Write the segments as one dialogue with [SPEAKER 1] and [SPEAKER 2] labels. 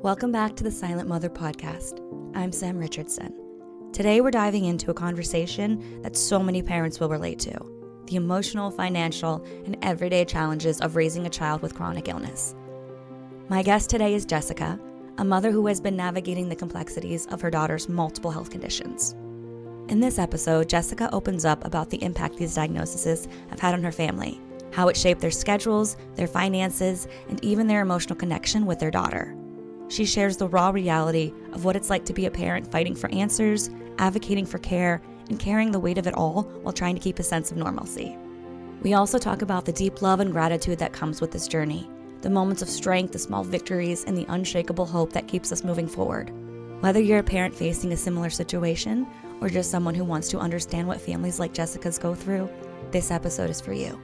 [SPEAKER 1] Welcome back to the Silent Mother podcast. I'm Sam Richardson. Today we're diving into a conversation that so many parents will relate to: the emotional, financial, and everyday challenges of raising a child with chronic illness. My guest today is Jessica, a mother who has been navigating the complexities of her daughter's multiple health conditions. In this episode, Jessica opens up about the impact these diagnoses have had on her family, how it shaped their schedules, their finances, and even their emotional connection with their daughter. She shares the raw reality of what it's like to be a parent fighting for answers, advocating for care, and carrying the weight of it all while trying to keep a sense of normalcy. We also talk about the deep love and gratitude that comes with this journey, the moments of strength, the small victories, and the unshakable hope that keeps us moving forward. Whether you're a parent facing a similar situation or just someone who wants to understand what families like Jessica's go through, this episode is for you.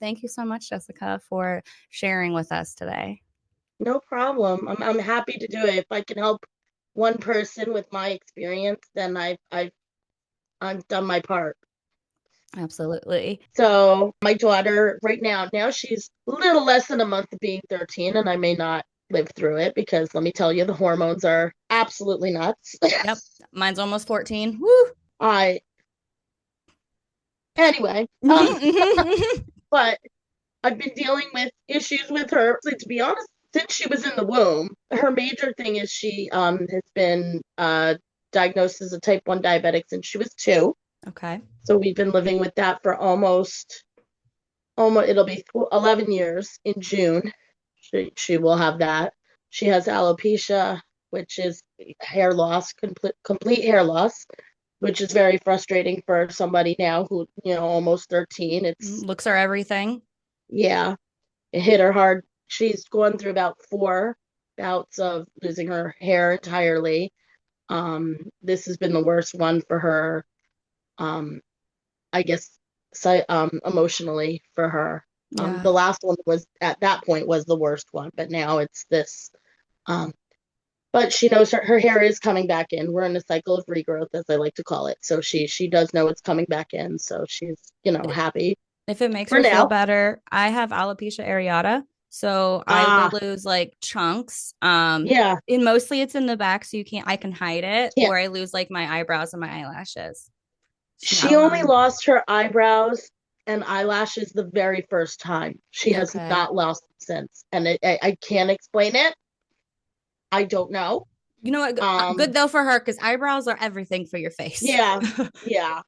[SPEAKER 1] Thank you so much, Jessica, for sharing with us today.
[SPEAKER 2] No problem. I'm happy to do it. If I can help one person with my experience, then I've done my part.
[SPEAKER 1] Absolutely.
[SPEAKER 2] So my daughter right now she's a little less than a month of being 13, and I may not live through it because let me tell you, the hormones are absolutely nuts.
[SPEAKER 1] Yep. Mine's almost 14. Woo!
[SPEAKER 2] Anyway, but I've been dealing with issues with her, to be honest, since she was in the womb. Her major thing is she has been diagnosed as a type 1 diabetic since she was 2.
[SPEAKER 1] Okay.
[SPEAKER 2] So we've been living with that for almost it'll be 11 years in June. She will have that. She has alopecia, which is hair loss, complete hair loss, which is very frustrating for somebody now who, almost 13. It's
[SPEAKER 1] looks are everything.
[SPEAKER 2] Yeah, it hit her hard. She's gone through about 4 bouts of losing her hair entirely. This has been the worst one for her. I guess emotionally for her.
[SPEAKER 1] Yeah.
[SPEAKER 2] The last one was at that point was the worst one, but now it's this. But she knows her hair is coming back in. We're in a cycle of regrowth, as I like to call it. So she does know it's coming back in. So she's happy.
[SPEAKER 1] If it makes her feel better, I have alopecia areata, so I will lose like chunks.
[SPEAKER 2] Yeah.
[SPEAKER 1] And mostly it's in the back, so I can hide it, or I lose like my eyebrows and my eyelashes.
[SPEAKER 2] She only lost her eyebrows and eyelashes the very first time. She has not lost them since, and I can't explain it. I don't know.
[SPEAKER 1] You know what? Good though for her, because eyebrows are everything for your face.
[SPEAKER 2] Yeah, yeah.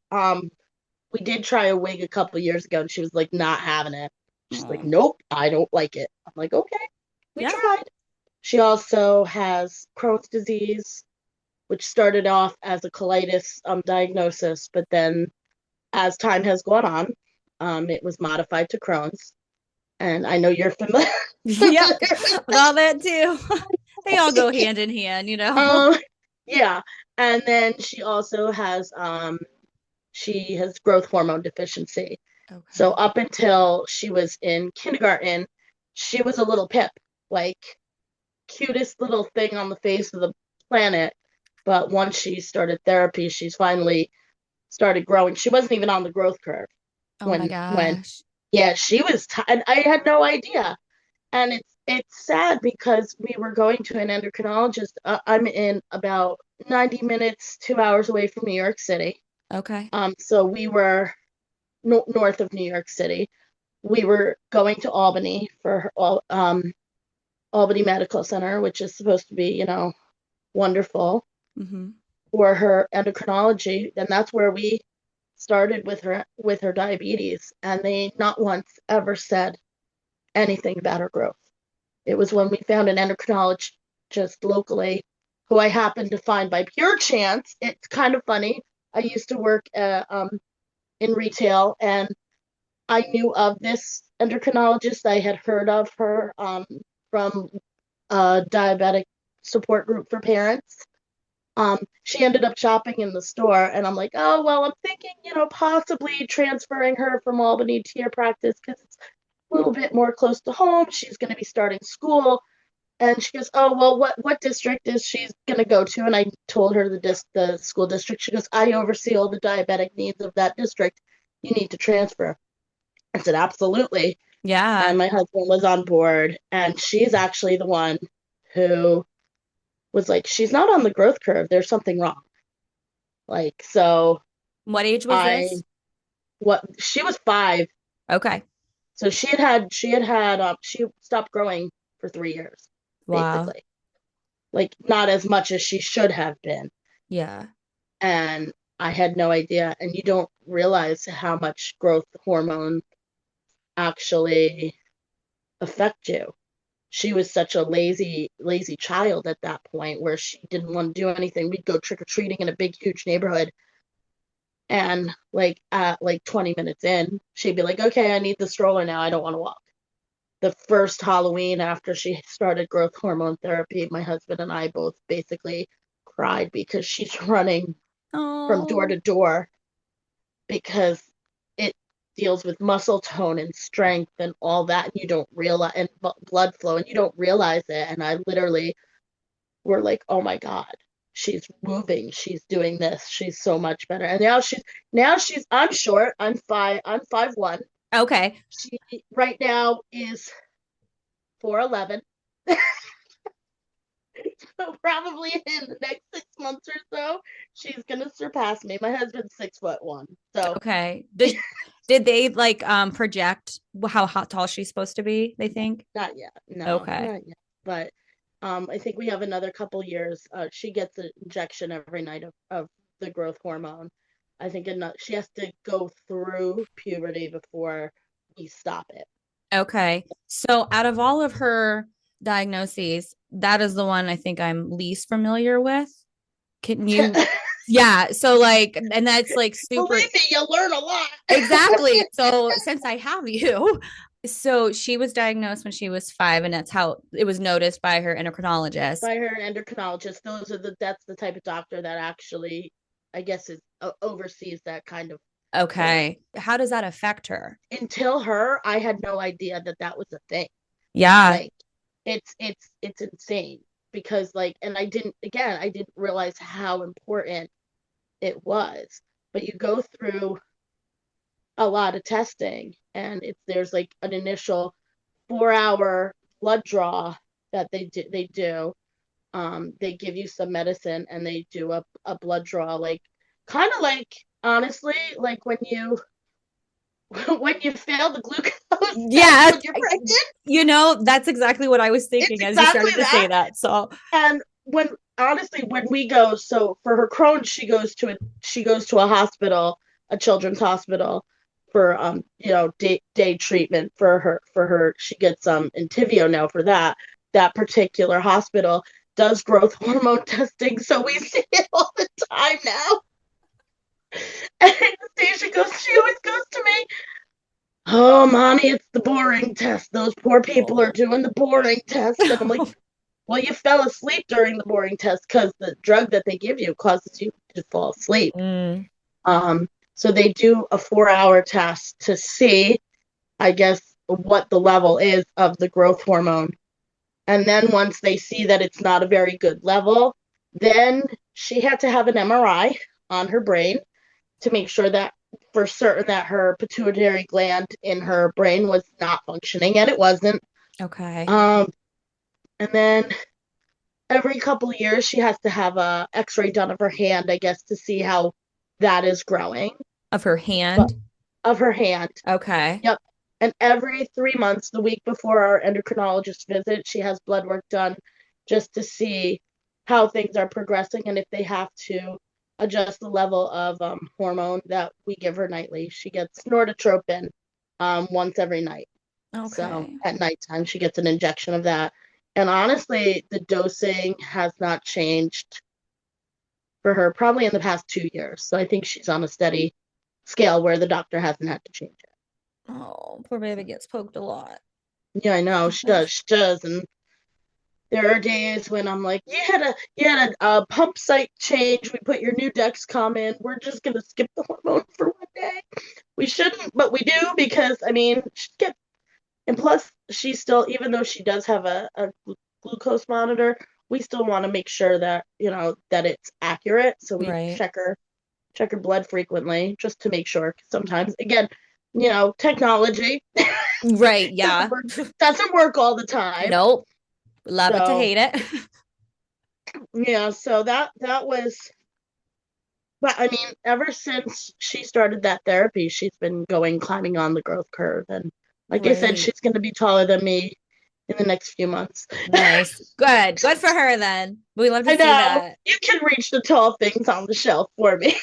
[SPEAKER 2] We did try a wig a couple years ago, and she was like not having it. She's like, nope, I don't like it. I'm like, okay, we tried. She also has Crohn's disease, which started off as a colitis diagnosis, but then as time has gone on, it was modified to Crohn's. And I know you're familiar.
[SPEAKER 1] Yep, with all that too. They all go hand in hand,
[SPEAKER 2] Yeah, and then she also has growth hormone deficiency. Okay. So up until she was in kindergarten, she was a little pip, like cutest little thing on the face of the planet. But once she started therapy, she's finally started growing. She wasn't even on the growth curve.
[SPEAKER 1] My gosh.
[SPEAKER 2] She was, and I had no idea. And it's sad because we were going to an endocrinologist. I'm in about 90 minutes, 2 hours away from New York City.
[SPEAKER 1] Okay.
[SPEAKER 2] So we were north of New York City. We were going to Albany for Albany Medical Center, which is supposed to be, wonderful for her endocrinology. And that's where we started with her diabetes. And they not once ever said anything about her growth. It was when we found an endocrinologist locally, who I happened to find by pure chance. It's kind of funny. I used to work in retail, and I knew of this endocrinologist. I had heard of her from a diabetic support group for parents. She ended up shopping in the store, and I'm like, oh, well, I'm thinking, possibly transferring her from Albany to your practice because it's a little bit more close to home. She's going to be starting school. And she goes, oh, well, what district is she going to go to? And I told her the school district. She goes, I oversee all the diabetic needs of that district. You need to transfer. I said, absolutely.
[SPEAKER 1] Yeah.
[SPEAKER 2] and my husband was on board. And she's actually the one who was like, she's not on the growth curve. There's something wrong. Like, so
[SPEAKER 1] What age was
[SPEAKER 2] I,
[SPEAKER 1] this?
[SPEAKER 2] what, she was 5.
[SPEAKER 1] Okay.
[SPEAKER 2] So she stopped growing for 3 years,
[SPEAKER 1] Wow.
[SPEAKER 2] basically. Like, not as much as she should have been.
[SPEAKER 1] Yeah.
[SPEAKER 2] And I had no idea. And you don't realize how much growth hormone actually affect you. She was such a lazy child at that point where she didn't want to do anything. We'd go trick or treating in a big, huge neighborhood. And like at like 20 minutes in, she'd be like, okay, I need the stroller now. I don't want to walk. The first Halloween after she started growth hormone therapy, my husband and I both basically cried because she's running from door
[SPEAKER 1] Oh.
[SPEAKER 2] to door because it deals with muscle tone and strength and all that, and you don't realize, and blood flow, and you don't realize it. And I literally were like, oh my God, she's moving, she's doing this, she's so much better. And now she's I'm short, I'm 5'1".
[SPEAKER 1] Okay.
[SPEAKER 2] She right now is 4'11". So probably in the next 6 months or so, she's gonna surpass me. My husband's 6'1". So
[SPEAKER 1] Okay. Did they like project how hot tall she's supposed to be, they think?
[SPEAKER 2] not yet. No,
[SPEAKER 1] Okay.
[SPEAKER 2] not yet. But I think we have another couple years. She gets an injection every night of the growth hormone. I think enough, she has to go through puberty before we stop it.
[SPEAKER 1] Okay. So out of all of her diagnoses, that is the one I think I'm least familiar with. Can you Yeah, so like and that's like super
[SPEAKER 2] Believe me, you'll learn a lot.
[SPEAKER 1] exactly. So since I have you, so she was diagnosed when she was 5 and that's how it was noticed by her endocrinologist.
[SPEAKER 2] By her endocrinologist. That's the type of doctor that actually, I guess, is oversees that kind of thing.
[SPEAKER 1] Okay. How does that affect her?
[SPEAKER 2] Until her, I had no idea that that was a thing.
[SPEAKER 1] Yeah.
[SPEAKER 2] Like, it's insane because, like, and I didn't realize how important it was. But you go through a lot of testing, and there's like an initial 4 hour blood draw that they do. They give you some medicine and they do a blood draw, like kind of like, honestly, like when you when you fail the glucose test
[SPEAKER 1] Yeah,
[SPEAKER 2] when you're pregnant.
[SPEAKER 1] that's exactly what I was
[SPEAKER 2] It's
[SPEAKER 1] thinking as you
[SPEAKER 2] exactly
[SPEAKER 1] started to say
[SPEAKER 2] that.
[SPEAKER 1] that. So,
[SPEAKER 2] And when we go, so for her Crohn's, she goes to a hospital, a children's hospital, for day treatment for her. She gets Entyvio now for that particular hospital does growth hormone testing, so we see it all the time now. And she always goes to me, oh, mommy, it's the boring test. Those poor people are
[SPEAKER 1] oh.
[SPEAKER 2] doing the boring test. And I'm like, well, you fell asleep during the boring test because the drug that they give you causes you to fall asleep.
[SPEAKER 1] Mm,
[SPEAKER 2] So they do a 4 hour test to see, I guess, what the level is of the growth hormone. And then once they see that it's not a very good level, then she had to have an MRI on her brain to make sure that for certain that her pituitary gland in her brain was not functioning, and it wasn't.
[SPEAKER 1] okay.
[SPEAKER 2] Um, and then every couple of years she has to have a X-ray done of her hand, I guess, to see how that is growing.
[SPEAKER 1] Of her
[SPEAKER 2] But
[SPEAKER 1] hand.
[SPEAKER 2] of her hand,
[SPEAKER 1] Okay.
[SPEAKER 2] yep. And every 3 months, the week before our endocrinologist visit, she has blood work done just to see how things are progressing and if they have to adjust the level of hormone that we give her nightly. She gets nortotropin once every night. So
[SPEAKER 1] Okay.
[SPEAKER 2] at nighttime, she gets an injection of that. And honestly, the dosing has not changed for her probably in the past 2 years. So I think she's on a steady scale where the doctor hasn't had to change it.
[SPEAKER 1] Oh, poor baby gets poked a lot.
[SPEAKER 2] Yeah, I know she does. She does, and there are days when I'm like, you had a pump site change. We put your new Dexcom in. We're just gonna skip the hormone for one day. We shouldn't, but we do because I mean, she get and plus she still, even though she does have a glucose monitor, we still want to make sure that that it's accurate. So we
[SPEAKER 1] Right.
[SPEAKER 2] check her blood frequently just to make sure. 'Cause sometimes, again, technology.
[SPEAKER 1] Right. Yeah.
[SPEAKER 2] Doesn't work all the time.
[SPEAKER 1] Nope. Love it to
[SPEAKER 2] So
[SPEAKER 1] hate it.
[SPEAKER 2] yeah, so that was, but I mean, ever since she started that therapy, she's been climbing on the growth curve. And like I said,
[SPEAKER 1] Great.
[SPEAKER 2] she's going to be taller than me in the next few months.
[SPEAKER 1] Nice. Good. Good for her then. We love to
[SPEAKER 2] I
[SPEAKER 1] see
[SPEAKER 2] know.
[SPEAKER 1] that.
[SPEAKER 2] You can reach the tall things on the shelf for me.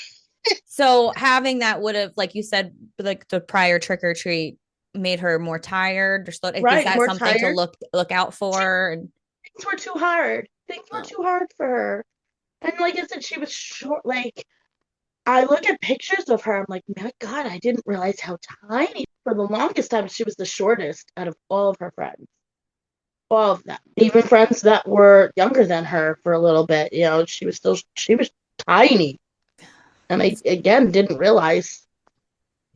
[SPEAKER 1] So having that would have, like you said, like the prior trick or treat made her more tired or slow. Is
[SPEAKER 2] Right,
[SPEAKER 1] that
[SPEAKER 2] more
[SPEAKER 1] something to
[SPEAKER 2] tired.
[SPEAKER 1] look out for? And
[SPEAKER 2] Things were too hard. Things were
[SPEAKER 1] oh,
[SPEAKER 2] too hard for her. And like I said, she was short. Like, I look at pictures of her, I'm like, my God, I didn't realize how tiny. For the longest time, she was the shortest out of all of her friends. All of them. Even friends that were younger than her for a little bit, she was tiny. And I, again, didn't realize.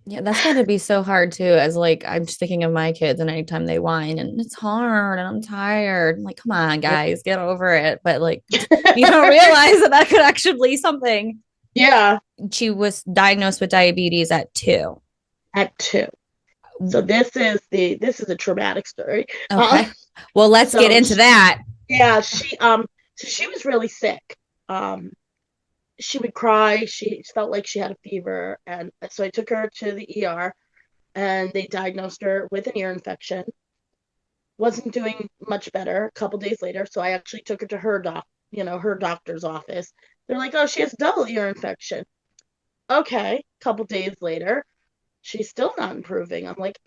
[SPEAKER 1] yeah, that's got to be so hard too. As like, I'm just thinking of my kids, and anytime they whine, and it's hard, and I'm tired. I'm like, come on, guys, get over it. But like, you don't realize that could actually be something.
[SPEAKER 2] Yeah,
[SPEAKER 1] She was diagnosed with diabetes at 2.
[SPEAKER 2] at 2. So this is a traumatic story.
[SPEAKER 1] Okay. Well, let's get
[SPEAKER 2] So
[SPEAKER 1] into that.
[SPEAKER 2] yeah, so she was really sick. Um, she would cry. She felt like she had a fever, and so I took her to the ER, and they diagnosed her with an ear infection. Wasn't doing much better. A couple days later, so I actually took her to her doctor's office. They're like, "Oh, she has double ear infection." Okay. A couple days later, she's still not improving. I'm like,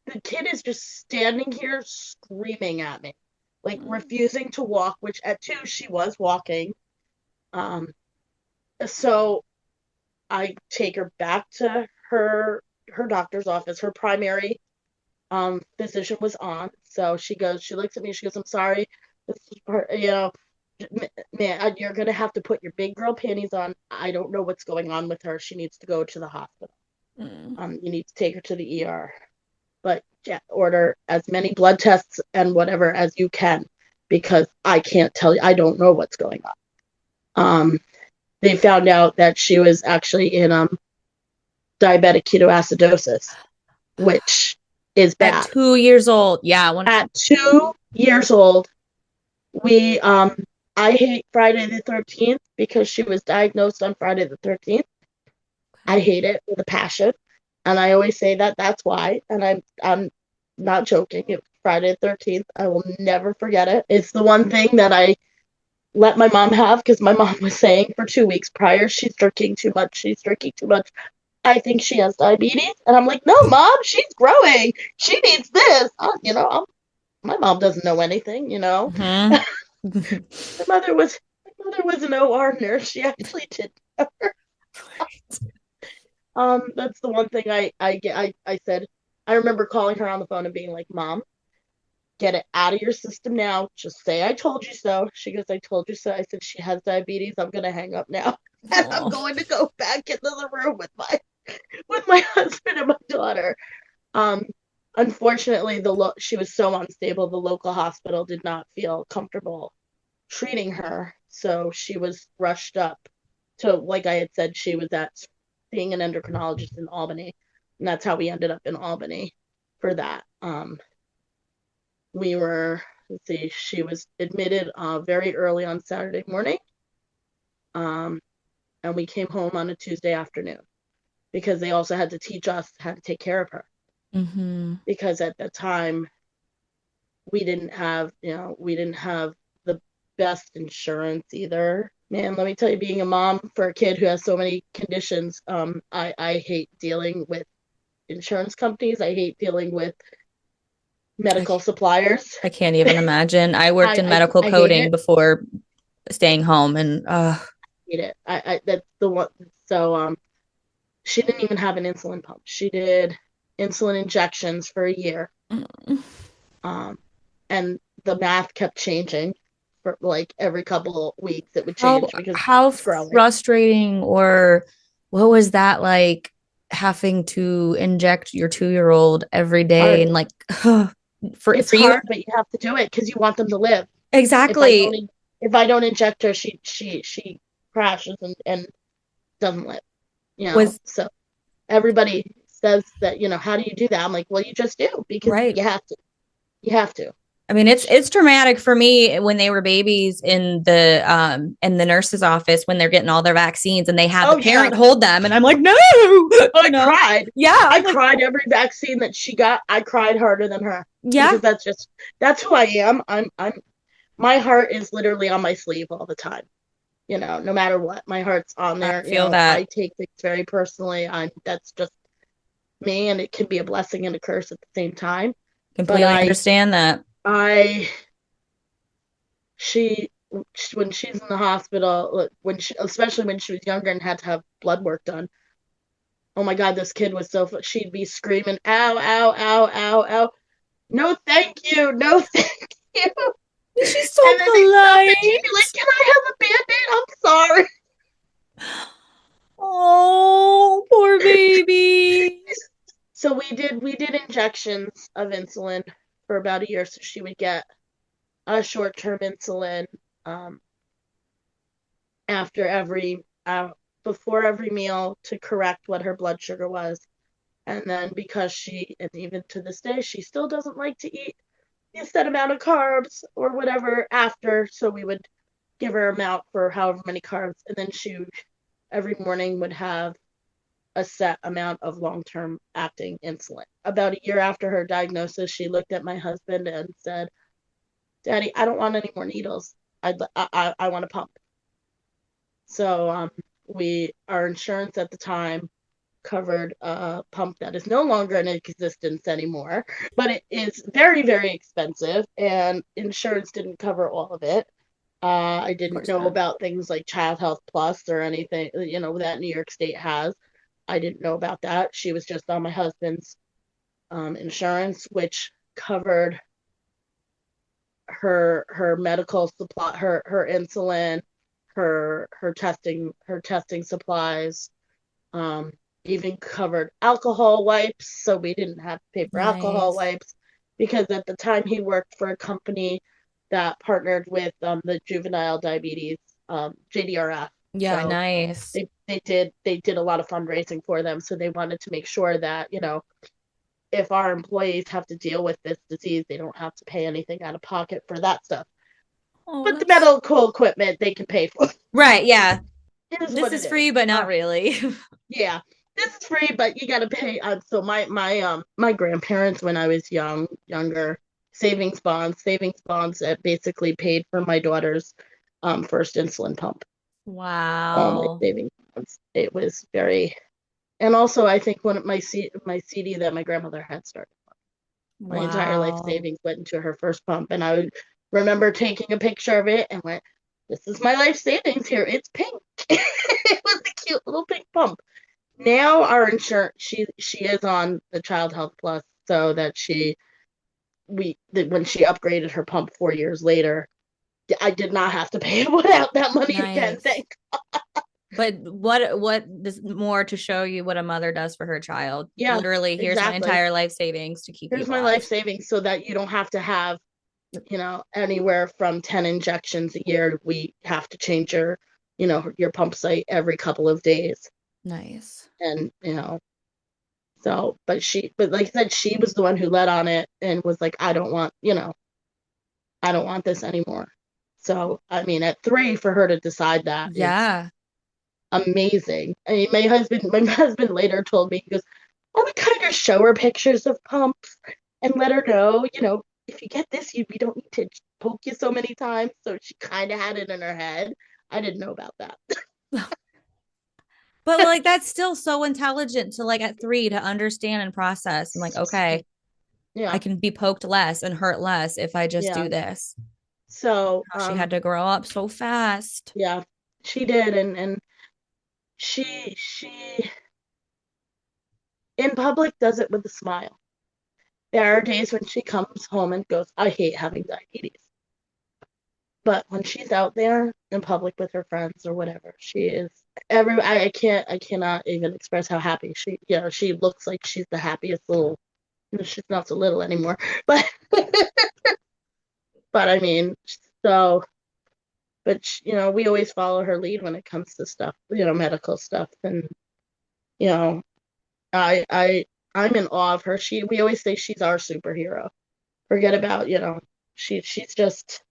[SPEAKER 2] the kid is just standing here screaming at me, like refusing to walk, which at 2 she was walking. Um, so I take her back to her doctor's office. Her primary physician was on. So she looks at me, she goes, "I'm sorry. This is man, you're gonna have to put your big girl panties on. I don't know what's going on with her. She needs to go to the hospital.
[SPEAKER 1] Mm.
[SPEAKER 2] You need to take her to the ER. But yeah, order as many blood tests and whatever as you can, because I can't tell you. I don't know what's going on." They found out that she was actually in diabetic ketoacidosis, which is
[SPEAKER 1] At
[SPEAKER 2] bad.
[SPEAKER 1] 2 years old. Yeah.
[SPEAKER 2] At 2 years old, we I hate Friday the 13th because she was diagnosed on Friday the 13th. I hate it with a passion. And I always say that that's why. And I'm not joking. It was Friday the 13th. I will never forget it. It's the one thing that I let my mom have, because my mom was saying for 2 weeks prior, she's drinking too much. She's drinking too much. I think she has diabetes. And I'm like, no, mom, she's growing. She needs this. My mom doesn't know anything.
[SPEAKER 1] Mhm.
[SPEAKER 2] My mother was an OR nurse. She actually did. That's the one thing I said. I remember calling her on the phone and being like, "Mom, get it out of your system now. Just say I told you so." She goes, "I told you so." I said, "She has diabetes. I'm gonna hang up now, and I'm
[SPEAKER 1] Oh.
[SPEAKER 2] going to go back into the room with my husband and my daughter." Um, Unfortunately, she was so unstable. The local hospital did not feel comfortable treating her, so she was rushed up to, like I had said, she was at seeing an endocrinologist in Albany, and that's how we ended up in Albany for that. We were, let's see, she was admitted very early on Saturday morning, um, and we came home on a Tuesday afternoon, because they also had to teach us how to take care of her,
[SPEAKER 1] Mm-hmm.
[SPEAKER 2] because at the time we didn't have the best insurance either. Man, let me tell you, being a mom for a kid who has so many conditions, I hate dealing with insurance companies. I hate dealing with
[SPEAKER 1] I,
[SPEAKER 2] medical suppliers.
[SPEAKER 1] I can't even imagine. I worked in
[SPEAKER 2] I,
[SPEAKER 1] medical
[SPEAKER 2] I hate
[SPEAKER 1] coding
[SPEAKER 2] it.
[SPEAKER 1] before staying home, and
[SPEAKER 2] Hate it. That's the one. So she didn't even have an insulin pump. She did insulin injections for a year. Um, and the math kept changing for like every couple of weeks. It would
[SPEAKER 1] how
[SPEAKER 2] change because
[SPEAKER 1] how
[SPEAKER 2] it's growing.
[SPEAKER 1] frustrating, or what was that like, having to inject your 2-year-old every day,
[SPEAKER 2] Hard.
[SPEAKER 1] and like for
[SPEAKER 2] It's
[SPEAKER 1] you
[SPEAKER 2] hard, but you have to do it because you want them to live. If I
[SPEAKER 1] exactly.
[SPEAKER 2] don't, if I don't inject her, she crashes and doesn't live.
[SPEAKER 1] Was
[SPEAKER 2] So everybody says that, how do you do that? I'm like, well, you just do, because
[SPEAKER 1] Right.
[SPEAKER 2] you have to. You have to.
[SPEAKER 1] I mean, it's traumatic for me when they were babies in the nurse's office when they're getting all their vaccines and they have the
[SPEAKER 2] Oh yeah.
[SPEAKER 1] parent hold them and I'm like, no,
[SPEAKER 2] Oh, I cried.
[SPEAKER 1] Yeah,
[SPEAKER 2] I
[SPEAKER 1] I'm like,
[SPEAKER 2] cried every vaccine that she got. I cried harder than her,
[SPEAKER 1] yeah,
[SPEAKER 2] because that's who I am. My heart is literally on my sleeve all the time. No matter what, my heart's on
[SPEAKER 1] I
[SPEAKER 2] there.
[SPEAKER 1] feel that.
[SPEAKER 2] I take things very personally. That's just me, and it can be a blessing and a curse at the same time. But
[SPEAKER 1] Completely understand that.
[SPEAKER 2] I, she, when she's in the hospital, especially when she was younger and had to have blood work done. Oh my God, this kid was she'd be screaming, ow, ow, ow, ow, ow. No, thank you. No, thank you.
[SPEAKER 1] She's so
[SPEAKER 2] And then they'd stop and she'd be like,
[SPEAKER 1] polite.
[SPEAKER 2] can I have a Band-Aid? I'm sorry.
[SPEAKER 1] Oh, poor baby.
[SPEAKER 2] So we did injections of insulin for about a year. So she would get a short-term insulin um, after before every meal to correct what her blood sugar was. And then and even to this day, she still doesn't like to eat a set amount of carbs or whatever after. So we would give her amount for however many carbs. And then she every morning would have a set amount of long-term acting insulin. About a year after her diagnosis, she looked at my husband and said, Daddy, I don't want any more needles. I want a pump. So our insurance at the time covered a pump that is no longer in existence anymore, but it is very, very expensive, and insurance didn't cover all of it. I
[SPEAKER 1] Of
[SPEAKER 2] didn't
[SPEAKER 1] course
[SPEAKER 2] know
[SPEAKER 1] not.
[SPEAKER 2] about things like Child Health Plus or anything, that New York State has. I didn't know about that. She was just on my husband's insurance, which covered her medical supply, her insulin, her testing supplies, um, even covered alcohol wipes, so we didn't have to pay for alcohol
[SPEAKER 1] Nice.
[SPEAKER 2] wipes, because at the time he worked for a company that partnered with the juvenile diabetes, JDRF.
[SPEAKER 1] Yeah,
[SPEAKER 2] So
[SPEAKER 1] nice.
[SPEAKER 2] they did a lot of fundraising for them, so they wanted to make sure that if our employees have to deal with this disease, they don't have to pay anything out of pocket for that stuff.
[SPEAKER 1] Oh,
[SPEAKER 2] But the
[SPEAKER 1] that's
[SPEAKER 2] medical equipment they can pay for.
[SPEAKER 1] right. Yeah.
[SPEAKER 2] It is
[SPEAKER 1] This
[SPEAKER 2] what it
[SPEAKER 1] is
[SPEAKER 2] is.
[SPEAKER 1] free, but not really.
[SPEAKER 2] Yeah, this is free, but you got to pay. So my grandparents, when I was younger, savings bonds that basically paid for my daughter's first insulin pump. All my
[SPEAKER 1] Wow.
[SPEAKER 2] savings bonds. It was very, and also I think one of my CD that my grandmother had started. My entire life
[SPEAKER 1] Wow.
[SPEAKER 2] savings went into her first pump, and I would remember taking a picture of it and went, "This is my life savings here. It's pink." It was a cute little pink pump. Now our insurance, she is on the Child Health Plus, so that when she upgraded her pump 4 years later, I did not have to pay out that money again.
[SPEAKER 1] Nice. But what this more to show you what a mother does for her child.
[SPEAKER 2] Yeah,
[SPEAKER 1] Literally, here's my
[SPEAKER 2] exactly.
[SPEAKER 1] entire life savings to keep you
[SPEAKER 2] Here's my life
[SPEAKER 1] alive.
[SPEAKER 2] savings, so that you don't have to have, anywhere from 10 injections a year. We have to change your pump site every couple of days.
[SPEAKER 1] Nice.
[SPEAKER 2] And, but like I said, she was the one who led on it and was like, I don't want this anymore. So, I mean, at 3, for her to decide that is
[SPEAKER 1] Yeah.
[SPEAKER 2] amazing. I mean, my husband later told me, he goes, I would kind of show her pictures of pumps and let her know, if you get this, we don't need to poke you so many times. So she kind of had it in her head. I didn't know about that.
[SPEAKER 1] But like that's still so intelligent to like at 3 to understand and process and like, okay, I
[SPEAKER 2] Yeah,
[SPEAKER 1] can be poked less and hurt less if I just
[SPEAKER 2] yeah.
[SPEAKER 1] do this.
[SPEAKER 2] So,
[SPEAKER 1] How she had to grow up so fast.
[SPEAKER 2] yeah, she did, and she in public does it with a smile. There are days when she comes home and goes, I hate having diabetes. But when she's out there in public with her friends or whatever, she is I cannot even express how happy she looks like she's the happiest little, she's not so little anymore. But but I mean, so but we always follow her lead when it comes to stuff, medical stuff. And you know, I I'm in awe of her. We always say she's our superhero. Forget about, she's just,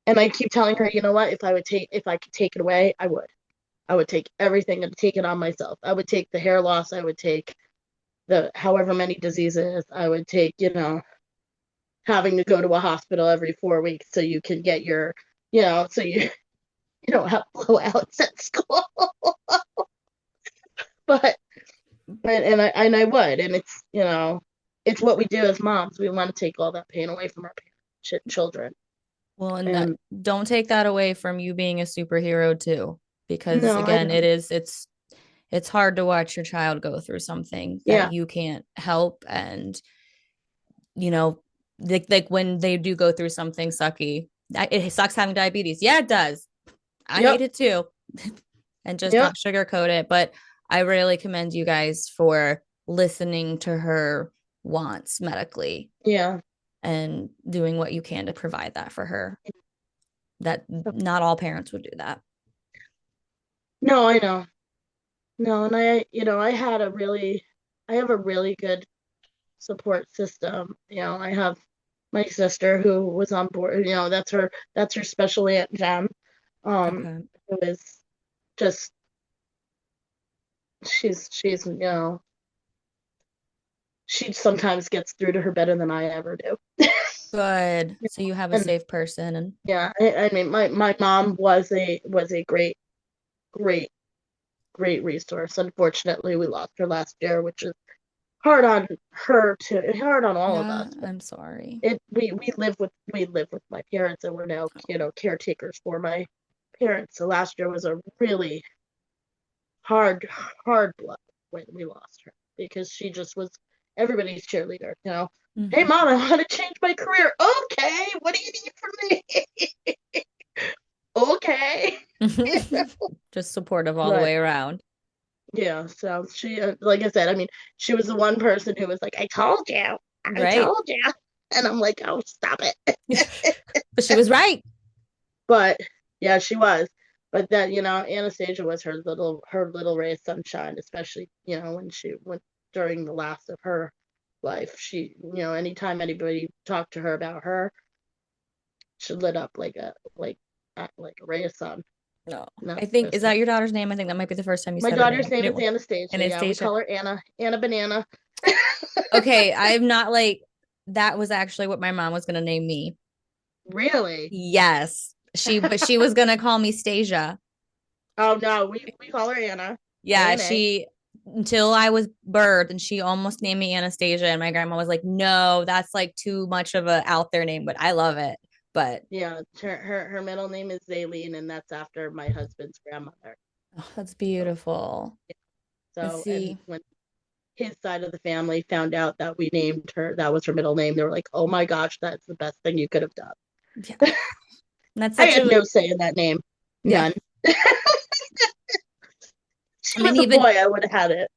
[SPEAKER 2] and I keep telling her, you know what, if I could take it away, I would. I would take everything and take it on myself. I would take the hair loss. I would take the however many diseases. I would take, having to go to a hospital every 4 weeks so you can get so you don't have blowouts at school. but and I would, and it's what we do as moms. We want to take all that pain away from our children.
[SPEAKER 1] Well, and
[SPEAKER 2] And
[SPEAKER 1] don't take that away from you being a superhero too, because
[SPEAKER 2] no, I
[SPEAKER 1] again,
[SPEAKER 2] don't.
[SPEAKER 1] it's hard to watch your child go through something that
[SPEAKER 2] Yeah,
[SPEAKER 1] you can't help. And you know, like when they do go through something sucky, it sucks having diabetes. Yeah, it does. I hate
[SPEAKER 2] yep,
[SPEAKER 1] it too. And just
[SPEAKER 2] yep,
[SPEAKER 1] don't sugarcoat it. But I really commend you guys for listening to her wants medically
[SPEAKER 2] yeah.
[SPEAKER 1] and doing what you can to provide that for her. That not all parents would do that.
[SPEAKER 2] No, I know. No, and I have a really good support system. I have my sister who was on board. That's her special Aunt Jem,
[SPEAKER 1] Okay.
[SPEAKER 2] who is just she's she sometimes gets through to her better than I ever do.
[SPEAKER 1] Good. So you have a
[SPEAKER 2] And
[SPEAKER 1] safe person and
[SPEAKER 2] yeah, I mean, my mom was a great great resource. Unfortunately, we lost her last year, which is hard on her too, hard on all of
[SPEAKER 1] yeah,
[SPEAKER 2] us. But
[SPEAKER 1] I'm sorry.
[SPEAKER 2] we live with my parents, and we're now caretakers for my parents. So last year was a really hard blow when we lost her, because she just was everybody's cheerleader. Hey
[SPEAKER 1] Mm-hmm.
[SPEAKER 2] mom, I want to change my career. Okay, what do you need from me? Okay.
[SPEAKER 1] Just supportive all the
[SPEAKER 2] But
[SPEAKER 1] way around.
[SPEAKER 2] yeah, so she, like I said, I mean, she was the one person who was like, I
[SPEAKER 1] Right.
[SPEAKER 2] told you. And I'm like, oh, stop it.
[SPEAKER 1] But she was right.
[SPEAKER 2] But yeah, she was. But that, Anastasia was her little ray of sunshine, especially, when she went during the last of her life. She, anytime anybody talked to her about her, she lit up like a ray of sun.
[SPEAKER 1] No.
[SPEAKER 2] And
[SPEAKER 1] I
[SPEAKER 2] that's
[SPEAKER 1] think is
[SPEAKER 2] just
[SPEAKER 1] that your daughter's name? I think that might be the first time you
[SPEAKER 2] my
[SPEAKER 1] said her
[SPEAKER 2] daughter's
[SPEAKER 1] name. You
[SPEAKER 2] name
[SPEAKER 1] didn't
[SPEAKER 2] is
[SPEAKER 1] want
[SPEAKER 2] Anastasia. Yeah, we
[SPEAKER 1] Anastasia.
[SPEAKER 2] call her Anna Banana.
[SPEAKER 1] Okay, I'm not like that was actually what my mom was gonna name me.
[SPEAKER 2] Really?
[SPEAKER 1] Yes. But she was gonna call me Stasia.
[SPEAKER 2] Oh no, we call her Anna.
[SPEAKER 1] Yeah,
[SPEAKER 2] A.
[SPEAKER 1] she until I was birthed and she almost named me Anastasia and my grandma was like, "No, that's like too much of a out there name, but I love it." But
[SPEAKER 2] Yeah, her middle name is Zaleen, and that's after my husband's grandmother.
[SPEAKER 1] oh, that's
[SPEAKER 2] So,
[SPEAKER 1] beautiful. Let's
[SPEAKER 2] and
[SPEAKER 1] see.
[SPEAKER 2] when his side of the family found out that we named her, that was her middle name, they were like, "Oh my gosh, that's the best thing you could have done."
[SPEAKER 1] Yeah. That's
[SPEAKER 2] I
[SPEAKER 1] such
[SPEAKER 2] had
[SPEAKER 1] a
[SPEAKER 2] no say in that name,
[SPEAKER 1] yeah.
[SPEAKER 2] none. She
[SPEAKER 1] I mean,
[SPEAKER 2] was a boy, I would have had it.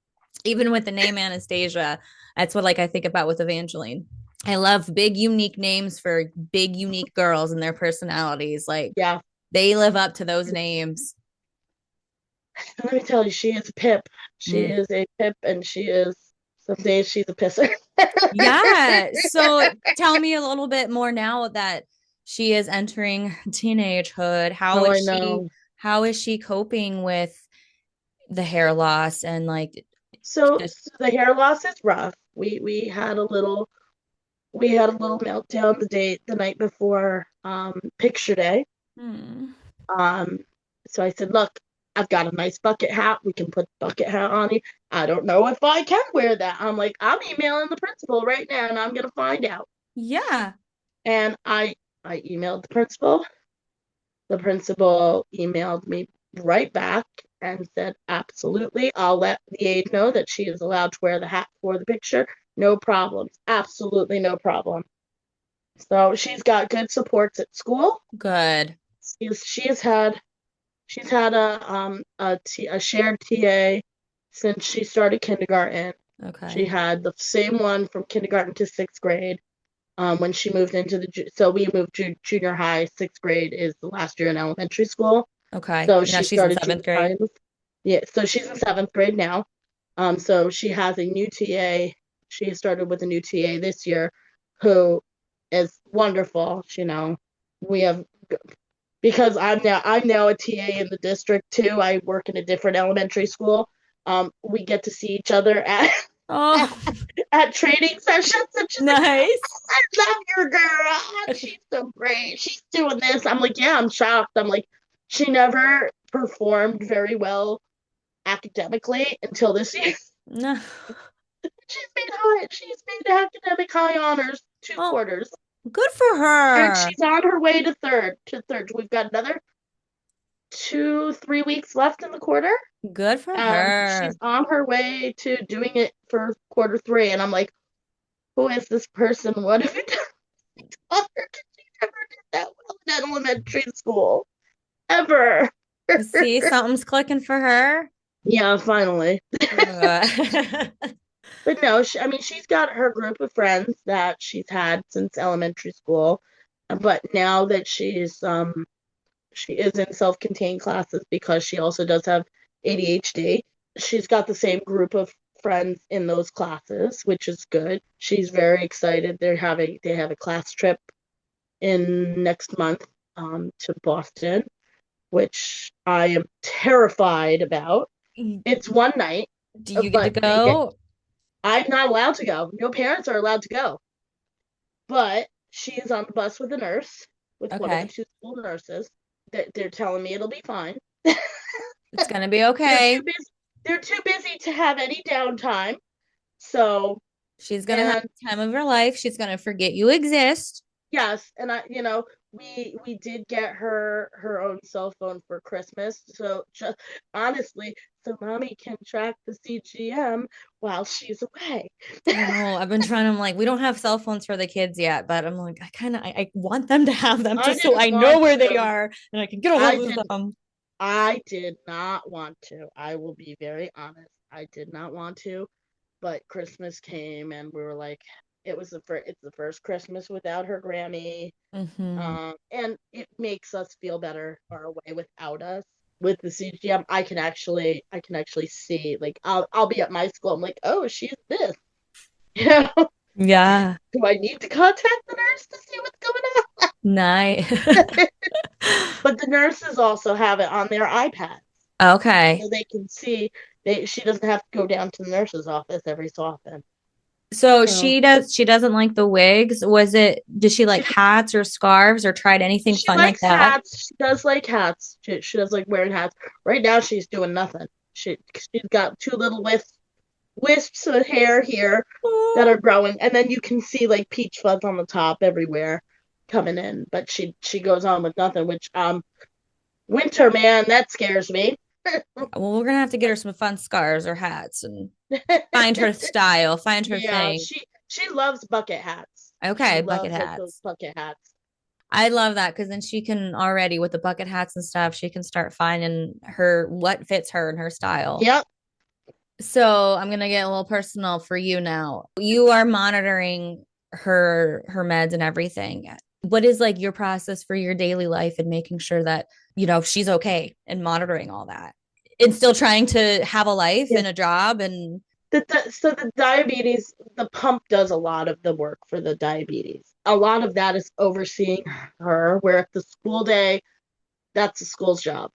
[SPEAKER 1] even with the name Anastasia, that's what like I think about with Evangeline. I love big unique names for big unique girls and their personalities. Like
[SPEAKER 2] Yeah,
[SPEAKER 1] they live up to those names.
[SPEAKER 2] and let me tell you, she is a pip. She
[SPEAKER 1] Mm.
[SPEAKER 2] is a pip, and she is. Some days she's a pisser.
[SPEAKER 1] Yeah. So tell me a little bit more now that she is entering teenagehood.
[SPEAKER 2] Oh, I know.
[SPEAKER 1] How is she coping with the hair loss and like just
[SPEAKER 2] So the hair loss is rough. We had a little meltdown the night before picture day.
[SPEAKER 1] hmm.
[SPEAKER 2] Um, so I said, "Look, I've got a nice bucket hat. We can put the bucket hat on you. I don't know if I can wear that." I'm like, "I'm emailing the principal right now, and I'm gonna find out."
[SPEAKER 1] Yeah.
[SPEAKER 2] And I emailed the principal. The principal emailed me right back and said, "Absolutely, I'll let the aide know that she is allowed to wear the hat for the picture. No problems. Absolutely no problem." So she's got good supports at school.
[SPEAKER 1] Good.
[SPEAKER 2] She's had a shared TA since she started kindergarten. She
[SPEAKER 1] Okay.
[SPEAKER 2] had the same one from kindergarten to sixth grade. When she moved so we moved to junior high. Sixth grade is the last year in elementary school.
[SPEAKER 1] Okay.
[SPEAKER 2] So
[SPEAKER 1] Now
[SPEAKER 2] she
[SPEAKER 1] she's in
[SPEAKER 2] started junior
[SPEAKER 1] seventh grade.
[SPEAKER 2] high. Yeah, so she's in seventh grade now. So she has a new TA. She started with a new TA this year who is wonderful. We have, because I'm now a TA in the district too. I work in a different elementary school. We get to see each other at
[SPEAKER 1] Oh,
[SPEAKER 2] at training sessions, and she's like,
[SPEAKER 1] nice.
[SPEAKER 2] I love your girl. She's so great. She's doing this. I'm like, yeah, I'm shocked. I'm like, she never performed very well academically until this year.
[SPEAKER 1] No.
[SPEAKER 2] She's made academic high honors two
[SPEAKER 1] Oh,
[SPEAKER 2] quarters,
[SPEAKER 1] good for
[SPEAKER 2] and
[SPEAKER 1] her.
[SPEAKER 2] she's on her way to third. We've got another 2, 3 weeks left in the quarter,
[SPEAKER 1] Good for
[SPEAKER 2] and she's
[SPEAKER 1] her.
[SPEAKER 2] on her way to doing it for quarter three. And I'm like, who is this person? What have you done? She never did that well in elementary school ever.
[SPEAKER 1] See, something's clicking for her.
[SPEAKER 2] Yeah, finally.
[SPEAKER 1] Uh,
[SPEAKER 2] But no, I mean, she's got her group of friends that she's had since elementary school, but now that she is in self-contained classes because she also does have ADHD. She's got the same group of friends in those classes, which is good. She's very excited. They have a class trip in next month to Boston, which I am terrified about. It's one night,
[SPEAKER 1] do you get to
[SPEAKER 2] but
[SPEAKER 1] go?
[SPEAKER 2] I'm not allowed to go. No parents are allowed to go. But she is on the bus with a nurse, with one of the
[SPEAKER 1] Okay.
[SPEAKER 2] two school nurses. They're telling me it'll be fine.
[SPEAKER 1] It's gonna be
[SPEAKER 2] They're
[SPEAKER 1] okay.
[SPEAKER 2] too busy. They're too busy to have any downtime. So,
[SPEAKER 1] She's gonna have
[SPEAKER 2] and
[SPEAKER 1] the time of her life. She's gonna forget you exist.
[SPEAKER 2] yes, and we did get her own cell phone for Christmas. So just honestly, so mommy can track the CGM while she's away.
[SPEAKER 1] I know. I've been trying. I'm like, we don't have cell phones for the kids yet, but I'm like, I want them to have them
[SPEAKER 2] I
[SPEAKER 1] just so
[SPEAKER 2] didn't
[SPEAKER 1] I know
[SPEAKER 2] want
[SPEAKER 1] where they
[SPEAKER 2] to.
[SPEAKER 1] are and I can get a
[SPEAKER 2] I
[SPEAKER 1] hold of
[SPEAKER 2] didn't.
[SPEAKER 1] them.
[SPEAKER 2] I did not want to. I will be very honest. I did not want to, but Christmas came and we were like, it's the first Christmas without her Grammy.
[SPEAKER 1] Hmm.
[SPEAKER 2] And it makes us feel better far away without us. With the CGM, I can actually see, like, I'll be at my school. I'm like, oh, she's this. You know,
[SPEAKER 1] Yeah.
[SPEAKER 2] do I need to contact the nurse to see what's going
[SPEAKER 1] Nice.
[SPEAKER 2] on? But the nurses also have it on their iPad,
[SPEAKER 1] Okay.
[SPEAKER 2] so they can see. She doesn't have to go down to the nurse's office every so often.
[SPEAKER 1] So
[SPEAKER 2] So
[SPEAKER 1] she doesn't like the wigs. Does she like
[SPEAKER 2] she
[SPEAKER 1] hats or scarves or tried anything
[SPEAKER 2] she
[SPEAKER 1] fun like
[SPEAKER 2] likes
[SPEAKER 1] that?
[SPEAKER 2] hats. She does like hats. She does like wearing hats. Right now, she's doing nothing. She's got two little wisps of hair here that
[SPEAKER 1] Oh,
[SPEAKER 2] are growing, and then you can see like peach fuzz on the top everywhere coming in. But she goes on with nothing, which winter, man, that scares me.
[SPEAKER 1] well, we're gonna have to get her some fun scarves or hats and find her style, find her
[SPEAKER 2] Yeah,
[SPEAKER 1] thing.
[SPEAKER 2] she loves bucket hats. She
[SPEAKER 1] Okay, bucket
[SPEAKER 2] loves like those
[SPEAKER 1] hats.
[SPEAKER 2] bucket hats.
[SPEAKER 1] I love that because then she can already with the bucket hats and stuff, she can start finding her what fits her and her style.
[SPEAKER 2] Yep.
[SPEAKER 1] So I'm gonna get a little personal for you now. You are monitoring her meds and everything. What is like your process for your daily life and making sure that she's okay and monitoring all that and still trying to have a life
[SPEAKER 2] Yeah.
[SPEAKER 1] and a job and
[SPEAKER 2] So the diabetes, the pump does a lot of the work for the diabetes. A lot of that is overseeing her, where at the school day, that's the school's job.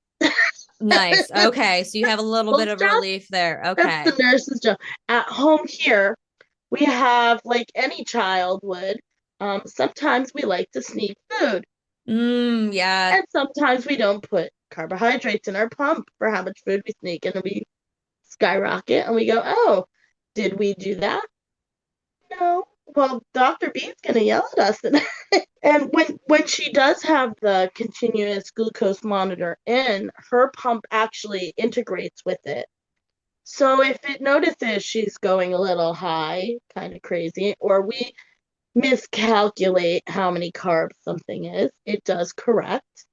[SPEAKER 1] nice. Okay, so you have a little bit
[SPEAKER 2] School's
[SPEAKER 1] of
[SPEAKER 2] job,
[SPEAKER 1] relief there.
[SPEAKER 2] that's the
[SPEAKER 1] Okay.
[SPEAKER 2] nurse's job. At home here, we have, like any child would, sometimes we like to sneak food,
[SPEAKER 1] Yeah.
[SPEAKER 2] and sometimes we don't put carbohydrates in our pump for how much food we sneak, and then we skyrocket, and we go, oh, did we do that? No. Well, Dr. B's gonna yell at us. And when she does have the continuous glucose monitor in, her pump actually integrates with it. So if it notices she's going a little high, kind of crazy, or we miscalculate how many carbs something is, it does correct.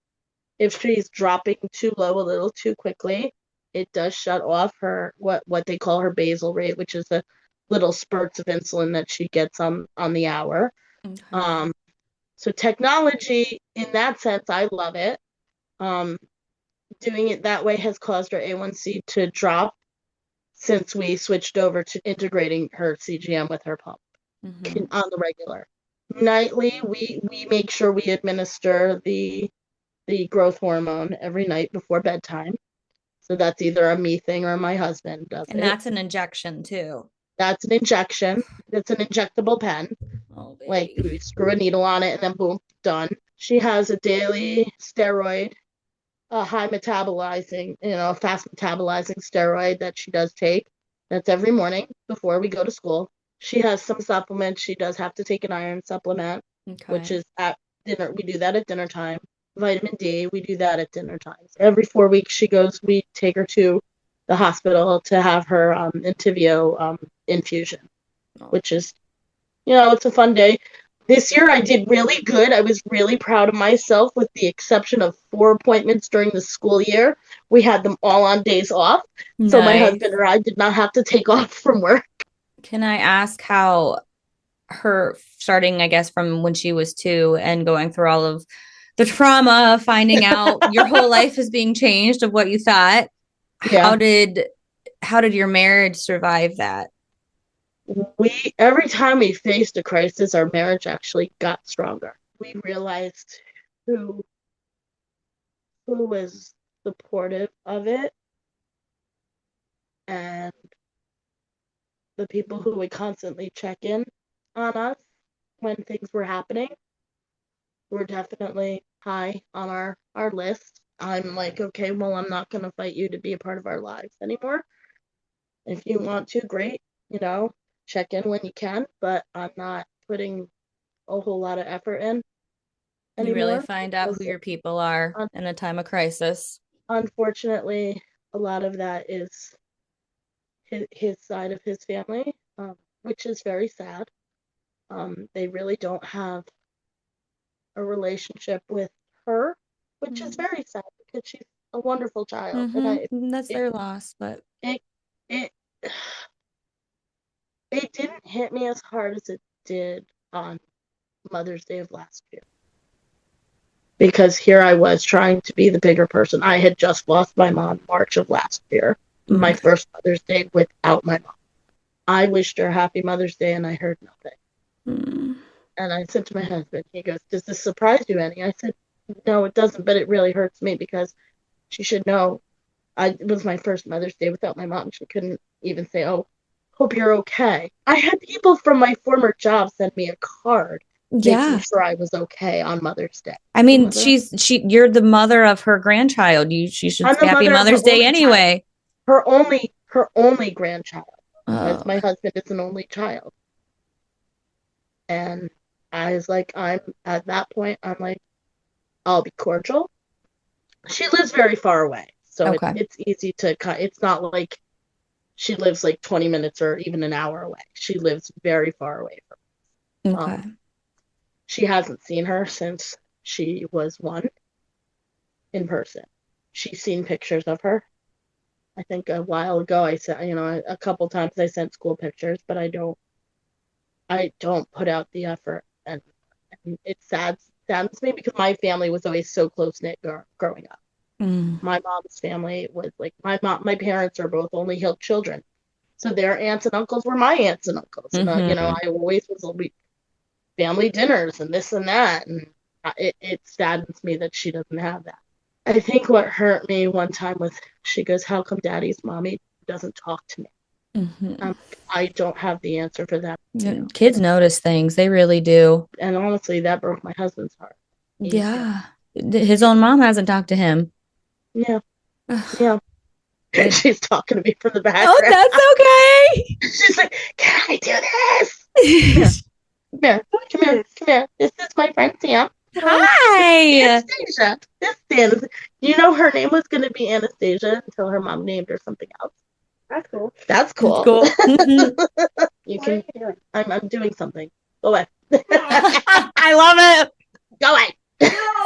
[SPEAKER 2] If she's dropping too low a little too quickly, it does shut off her what they call her basal rate, which is the little spurts of insulin that she gets on the hour.
[SPEAKER 1] Okay.
[SPEAKER 2] Um, so technology in that sense, I love it. Um, Doing it that way has caused her A1C to drop since we switched over to integrating her CGM with her pump
[SPEAKER 1] Mm-hmm.
[SPEAKER 2] on the regular. Nightly, we make sure we administer the growth hormone every night before bedtime. So that's either a me thing or my husband does
[SPEAKER 1] And
[SPEAKER 2] it.
[SPEAKER 1] that's an injection too.
[SPEAKER 2] That's an injection. It's an injectable pen.
[SPEAKER 1] Oh,
[SPEAKER 2] Like
[SPEAKER 1] baby.
[SPEAKER 2] we screw a needle on it and then boom, done. She has a daily steroid, a high metabolizing, fast metabolizing steroid that she does take. That's every morning before we go to school. She has some supplements. She does have to take an iron supplement, which is at dinner. We do that at dinner time. Vitamin D, we do that at dinner times. Every 4 weeks we take her to the hospital to have her Entyvio infusion, which is, it's a fun day. This year I did really good. I was really proud of myself with the exception of 4 appointments during the school year. We had them all on days off.
[SPEAKER 1] Nice.
[SPEAKER 2] So my husband or I did not have to take off from work.
[SPEAKER 1] Can I ask how her starting, I guess, from when she was 2 and going through all of the trauma of finding out your whole life is being changed of what you thought. Yeah. How did your marriage survive that?
[SPEAKER 2] Every time we faced a crisis, our marriage actually got stronger. We realized who was supportive of it, and the people who would constantly check in on us when things were happening were definitely high on our list. I'm like, okay, well, I'm not going to fight you to be a part of our lives anymore. If you want to, great, check in when you can, but I'm not putting a whole lot of effort in anymore.
[SPEAKER 1] You really find out who your people are in a time of crisis.
[SPEAKER 2] Unfortunately, a lot of that is his side of his family, which is very sad. They really don't have a relationship with her, which is very sad because she's a wonderful child.
[SPEAKER 1] Mm-hmm. And that's their loss, but
[SPEAKER 2] it didn't hit me as hard as it did on Mother's Day of last year. Because here I was trying to be the bigger person. I had just lost my mom March of last year, my first Mother's Day without my mom. I wished her happy Mother's Day and I heard nothing. And I said to my husband, he goes, "Does this surprise you any?" I said, "No, it doesn't, but it really hurts me because she should know it was my first Mother's Day without my mom. She couldn't even say, 'Oh, hope you're okay.'" I had people from my former job send me a card making sure I was okay on Mother's Day.
[SPEAKER 1] I mean, you're the mother of her grandchild. She should say Happy Mother's Day anyway.
[SPEAKER 2] Her only grandchild. Because my husband is an only child. And I was like, at that point, I'm like, I'll be cordial. She lives very far away. So it's easy to cut. It's not like she lives like 20 minutes or even an hour away. She lives very far away from us.
[SPEAKER 1] Okay.
[SPEAKER 2] She hasn't seen her since she was 1 in person. She's seen pictures of her. I think a while ago I said, a couple times I sent school pictures, but I don't put out the effort. And it saddens me because my family was always so close-knit growing up. My mom's family was like, my parents are both only children. So their aunts and uncles were my aunts and uncles. And, I always was family dinners and this and that. And it saddens me that she doesn't have that. I think what hurt me one time was, she goes, "How come Daddy's mommy doesn't talk to me?" I don't have the answer for that.
[SPEAKER 1] Kids notice things. They really do.
[SPEAKER 2] And honestly, that broke my husband's heart.
[SPEAKER 1] Yeah. His own mom hasn't talked to him.
[SPEAKER 2] Yeah. Yeah. And she's talking to me from the background.
[SPEAKER 1] Oh, that's okay.
[SPEAKER 2] She's like, "Can I do this?" Come here. This is my friend Sam.
[SPEAKER 1] Hi.
[SPEAKER 2] Anastasia. You know her name was going to be Anastasia until her mom named her something else. That's cool. You can. I'm doing something. Go away.
[SPEAKER 1] I love it.
[SPEAKER 2] Go away.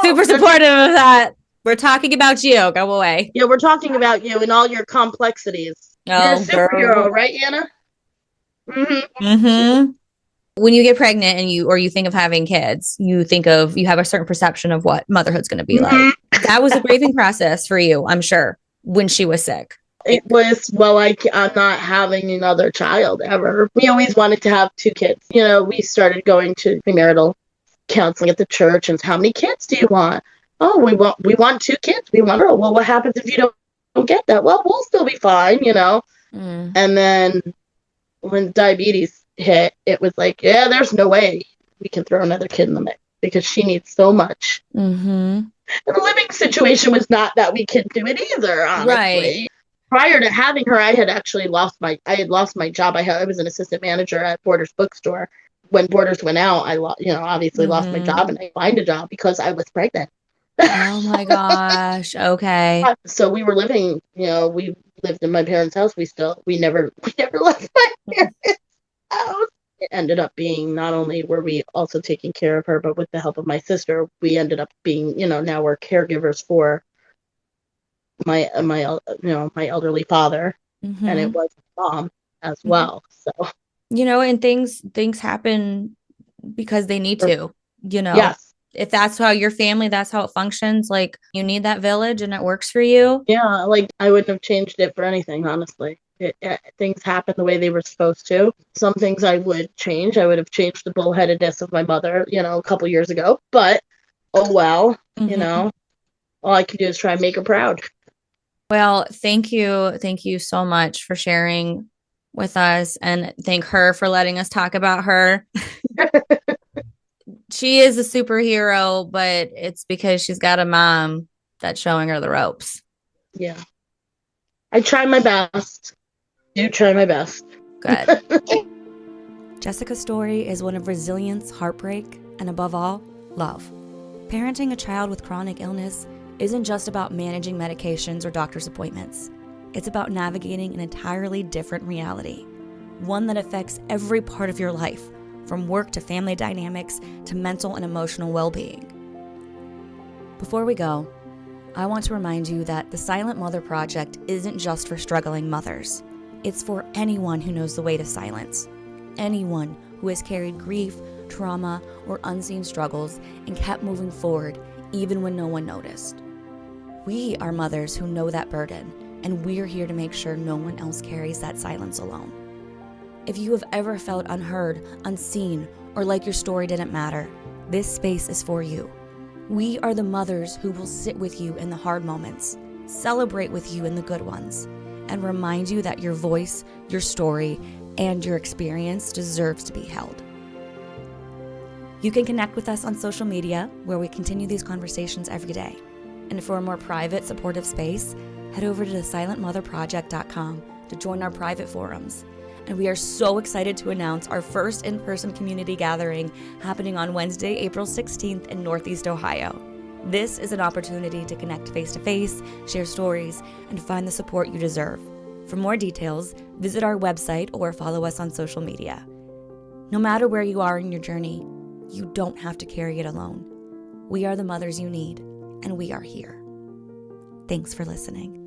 [SPEAKER 1] Super supportive of that. We're talking about you. Go away.
[SPEAKER 2] Yeah, we're talking about you and all your complexities. You're a superhero, right, Anna?
[SPEAKER 1] When you get pregnant and you think of having kids, you have a certain perception of what motherhood's going to be like. That was a grieving process for you, I'm sure, when she was sick.
[SPEAKER 2] It was, well, I'm not having another child ever. We always wanted to have 2 kids. We started going to premarital counseling at the church, and how many kids do you want? Oh, we want 2 kids. We want a girl. Well, what happens if you don't get that? Well, we'll still be fine.
[SPEAKER 1] Mm.
[SPEAKER 2] And then when diabetes hit, it was like, yeah, there's no way we can throw another kid in the mix because she needs so much.
[SPEAKER 1] Mm-hmm.
[SPEAKER 2] And the living situation was not that we could do it either, honestly.
[SPEAKER 1] Right.
[SPEAKER 2] Prior to having her, I had lost my job. I was an assistant manager at Borders bookstore. When Borders went out, I obviously lost my job, and I find a job because I was pregnant.
[SPEAKER 1] Oh my gosh. Okay.
[SPEAKER 2] So we were living, we lived in my parents' house. We never left my parents' house. It ended up being, not only were we also taking care of her, but with the help of my sister, we ended up being, now we're caregivers for my elderly father, and it was mom as well. So
[SPEAKER 1] and things happen because they need to.
[SPEAKER 2] yes,
[SPEAKER 1] If that's how your family, that's how it functions. Like, you need that village, and it works for you.
[SPEAKER 2] yeah, like I wouldn't have changed it for anything, honestly. Things happen the way they were supposed to. Some things I would change. I would have changed the bullheadedness of my mother, a couple years ago. But oh well, all I can do is try and make her proud.
[SPEAKER 1] Well, thank you so much for sharing with us, and thank her for letting us talk about her. She is a superhero, but it's because she's got a mom that's showing her the ropes.
[SPEAKER 2] Yeah, I try my best. Do try my best.
[SPEAKER 1] Good. Jessica's story is one of resilience, heartbreak, and above all, love. Parenting a child with chronic illness isn't just about managing medications or doctor's appointments. It's about navigating an entirely different reality, one that affects every part of your life, from work to family dynamics to mental and emotional well-being. Before we go, I want to remind you that the Silent Mother Project isn't just for struggling mothers. It's for anyone who knows the way to silence, anyone who has carried grief, trauma, or unseen struggles and kept moving forward even when no one noticed. We are mothers who know that burden, and we're here to make sure no one else carries that silence alone. If you have ever felt unheard, unseen, or like your story didn't matter, this space is for you. We are the mothers who will sit with you in the hard moments, celebrate with you in the good ones, and remind you that your voice, your story, and your experience deserves to be held. You can connect with us on social media, where we continue these conversations every day. And for a more private, supportive space, head over to thesilentmotherproject.com to join our private forums. And we are so excited to announce our first in-person community gathering happening on Wednesday, April 16th in Northeast Ohio. This is an opportunity to connect face-to-face, share stories, and find the support you deserve. For more details, visit our website or follow us on social media. No matter where you are in your journey, you don't have to carry it alone. We are the mothers you need, and we are here. Thanks for listening.